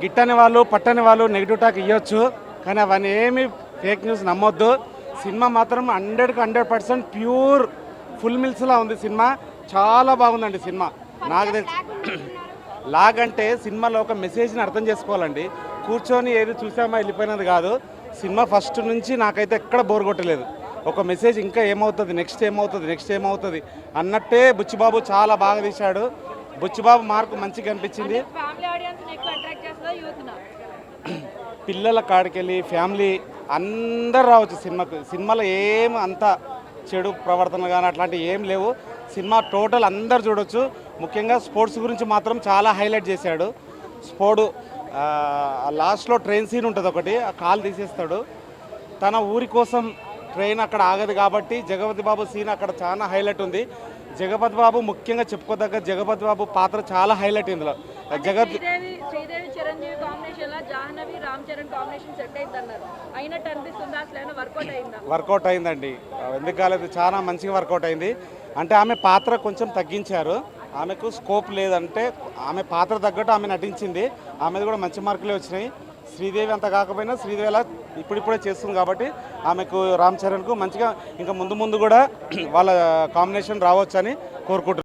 గిట్టని వాళ్ళు పట్టని వాళ్ళు నెగిటివ్ టాక్ ఇవ్వచ్చు, కానీ అవన్నీ ఏమి ఫేక్ న్యూస్ నమ్మొద్దు. సినిమా మాత్రం 100% ప్యూర్ ఫుల్ మిల్స్లా ఉంది సినిమా. చాలా బాగుందండి సినిమా. నాకు తెలిసి లాగ్ అంటే సినిమాలో ఒక మెసేజ్ని అర్థం చేసుకోవాలండి. కూర్చొని ఏది చూసామా వెళ్ళిపోయినది కాదు. సినిమా ఫస్ట్ నుంచి నాకైతే ఎక్కడ బోర్ కొట్టలేదు. ఒక మెసేజ్ ఇంకా ఏమవుతుంది, నెక్స్ట్ ఏమవుతుంది అన్నట్టే బుచ్చిబాబు చాలా బాగా తీశాడు. బుచ్చిబాబు మార్కు మంచిగా అనిపించింది. పిల్లల కాడికెళ్ళి ఫ్యామిలీ అందరు రావచ్చు సినిమాకు. సినిమాలో ఏం అంత చెడు ప్రవర్తన కానీ అట్లాంటివి ఏం లేవు. సినిమా టోటల్ అందరు చూడొచ్చు. ముఖ్యంగా స్పోర్ట్స్ గురించి మాత్రం చాలా హైలైట్ చేశాడు. లాస్ట్లో ట్రైన్ సీన్ ఉంటుంది ఒకటి, ఆ కాలు తీసేస్తాడు. తన ఊరి కోసం ట్రైన్ అక్కడ ఆగదు కాబట్టి జగపతి బాబు సీన్ అక్కడ చాలా హైలైట్ ఉంది. జగపతి బాబు ముఖ్యంగా చెప్పుకోదగ్గ జగపతి బాబు పాత్ర చాలా హైలైట్ ఇందులో. శ్రీదేవి చిరంజీవి కాంబినేషన్ లా జాహ్నవి రామ్ చరణ్ కాంబినేషన్ సెట్ అయిందన్నారు. అయినట్టు అనిపిస్తుందా? అసలు వర్కౌట్ అయిందా? వర్కౌట్ అయిందండి. ఎందుకు కాలేదు, చాలా మంచిగా వర్కౌట్ అయింది. అంటే ఆమె పాత్ర కొంచెం తగ్గించారు, ఆమెకు స్కోప్ లేదంటే ఆమె పాత్ర తగ్గట్టు ఆమె నటించింది. ఆమెది కూడా మంచి మార్కులే వచ్చినాయి. శ్రీదేవి అంత కాకపోయినా శ్రీదేవి అలా ఇప్పుడిప్పుడే చేస్తుంది కాబట్టి ఆమెకు రామ్ చరణ్కు మంచిగా ఇంకా ముందు కూడా వాళ్ళ కాంబినేషన్ రావచ్చని కోరుకుంటున్నాను.